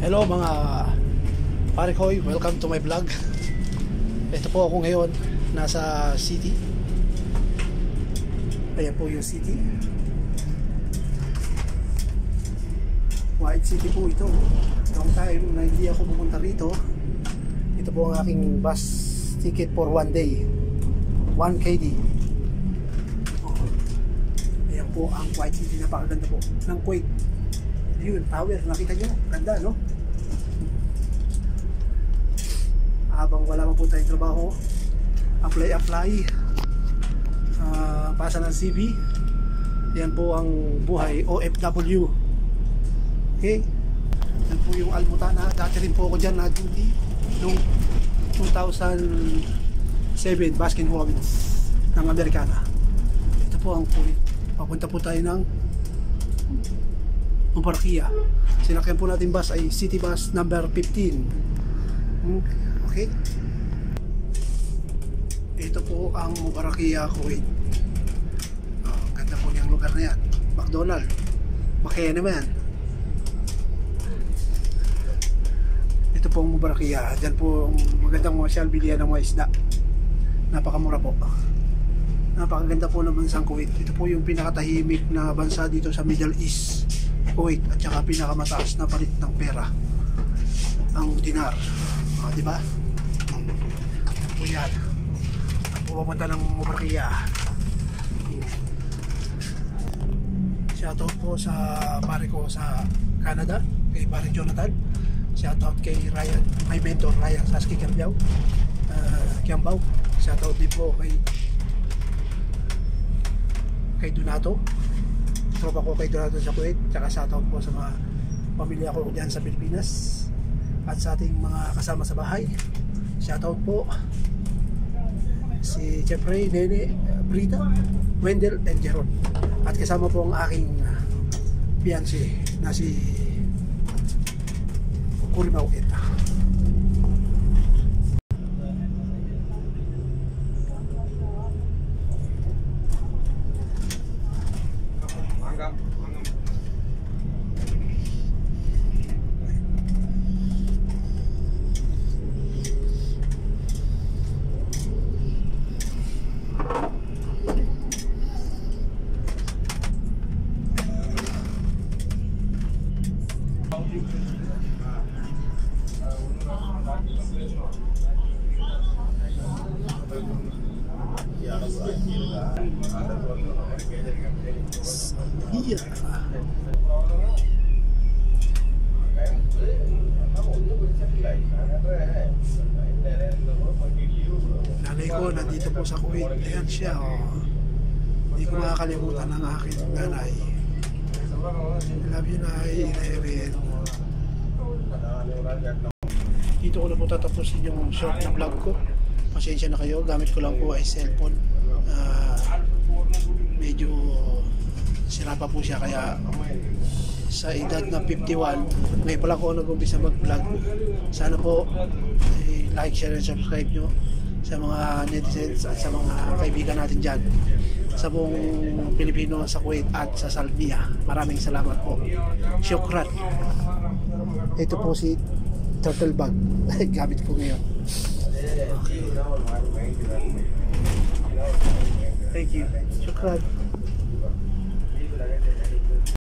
Hello mga pare ko, welcome to my vlog. Ito po ako ngayon, nasa city. Ayan po yung city. White City po ito. Long time na hindi ako pumunta rito. Ito po ang aking bus ticket for one day, 1 KD. Ayan po ang White City, napakaganda po ng Kuwait. Yun, tower, nakita nyo, ganda no? Habang wala pa po tayong trabaho, apply, pasa ng CV. Yan po ang buhay OFW. Okay, yan po yung Almutana. Dati rin po ako dyan na duty noong 2007, Baskin Robbins ng Amerikana. Ito po ang Kuwait. Papunta po tayo ng Mubarakia. Sinakyan po natin bus ay city bus number 15. Okay, ito po ang Mubarakia, Kuwait. Ganda po niyang lugar na yan. McDonald, makaya naman. Ito po ang Mubarakia. Diyan po magandang masyal, bilihan ng mga isda. Napakamura po. Napakaganda po ng bansang Kuwait. Ito po yung pinakatahimik na bansa dito sa Middle East, Kuwait, at saka pinakamataas na palit ng pera, ang dinar. Diba? Ito po yan. Ang pupunta ng Mubarakia. Shoutout po sa pare ko sa Canada, kay pare Jonathan. Shoutout kay Ryan, my mentor Ryan Saski Kiambao. Shoutout din po kay Donato, tropa ko kay Donato sa Kuwait. Tsaka shoutout po sa mga pamilya ko dyan sa Pilipinas at sa ating mga kasama sa bahay. Shoutout po si Jeffrey, Nene, Brita, Wendell, and Jeron. At kasama po ang aking fiancé na si Kurimao Eta. Iya. Nanay ko nandito po sa Kuwait. Ayan siya, hindi ko makakalimutan ang aking nanay. Love you, Nay. Inaerin. Dito ko na po tatapusin yung short na vlog ko. Pasensya na kayo, gamit ko lang po ay cellphone. Medyo sira pa po siya, kaya sa edad na 51 ngayon pala ako nag-umpisa mag-vlog. Sana po like, share, and subscribe nyo sa mga netizens at sa mga kaibigan natin dyan sa buong Pilipino sa Kuwait at sa Salvia. Maraming salamat po. Syukran. Ito po si turtle bag. Gamit ko ngayon. Thank you. Syukran.